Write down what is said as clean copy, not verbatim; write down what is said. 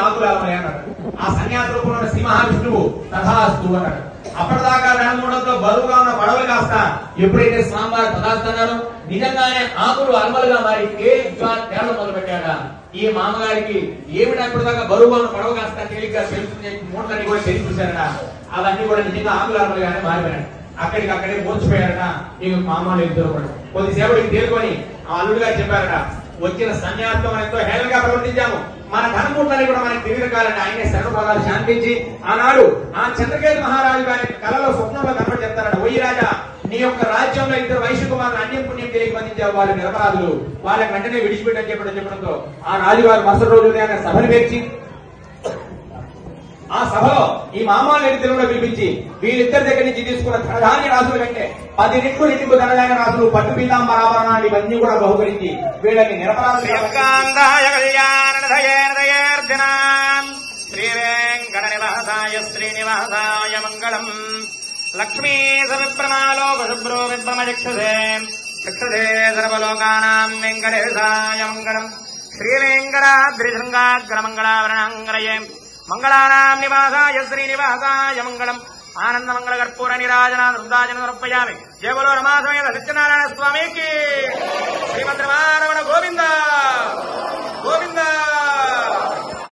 ఆకులాలమై అన్నాడు. ఆ సన్యాస రూపంలో ఉన్న శ్రీ మహావిష్ణువు తథాస్తు అన్నాడు. అప్పటిదాకా రణమూడంతో బరువుగా ఉన్న పడవలు కాస్త ఎప్పుడైతే స్వామివారు తథాస్తన్నారో నిజంగానే ఆకులు అల్మలుగా మారి తేళ్లు మొదలు పెట్టాడా. ఈ మామగారికి ఏమిటా ఇప్పటిదాకా బరువుగా ఉన్న పడవ కాస్త తేలిగ్గా తెలుస్తుంది, మూటలన్నీ కూడా తెలిసి చూశారడా. అవన్నీ కూడా నిజంగా ఆకులు అల్మలుగానే మారిపోయాడు. అక్కడికక్కడే మూర్చిపోయారట. ఇక మామూలు ఇద్దరు కూడా కొద్దిసేపటికి తేలుకొని ఆ అల్లుడు గారు చెప్పారట, వచ్చిన సన్యాసం మనం ఎంతో హేళనగా ప్రవర్తించాము, మన ధనమూటలని కూడా మనకి తిరిగి రకాలని ఆయనే శరణపదాలు శాంతించి ఆనాడు ఆ చంద్రకేతు మహారాజు గారి కళలో స్వప్నంలో కనబడి చెప్తారట, ఓయి రాజా నీ యొక్క రాజ్యంలో ఇద్దరు వైశ్య కుమారులు అన్యం పుణ్యం తెలియక బంధించారు, వాళ్ళు నిరపరాధులు, వాళ్ళకి వెంటనే విడిచిపెట్టని చెప్పడంతో ఆ రాజుగారు మరుసటి రోజు ఉదయాన్నే సభను పేర్చి ఆ సభలో ఈ మామాలు తెలుగులో పిలిపించి వీళ్ళిద్దరి దగ్గర నుంచి తీసుకున్న ధనధాన్య రాసుల కంటే 10 రెట్టింపు ధనధాన్య రాసులు పట్టు పీతాంబరాభరణాలు ఇవన్నీ కూడా బహుకరించి వీళ్ళని నిరపరాధులు శ్రీనివాసాయ మంగళం. లక్ష్మీ సవిప్రమాలో శుభ్రో విభ్రమచక్షుషే చక్షుషే సర్వలోకానాం వెంకటేశాయ మంగళం. శ్రీవేంకటాద్రిశృంగాగ్రమంగళావరణాంగరయే మంగళానాం నివాసాయ శ్రీనివాసాయ మంగళం. ఆనంద మంగళ కర్పూర నిరాజన వృందాజన సమర్పయామి. జయ బలో రమాసమేత సత్యనారాయణ స్వామికి. శ్రీమద్రమారమణ గోవింద.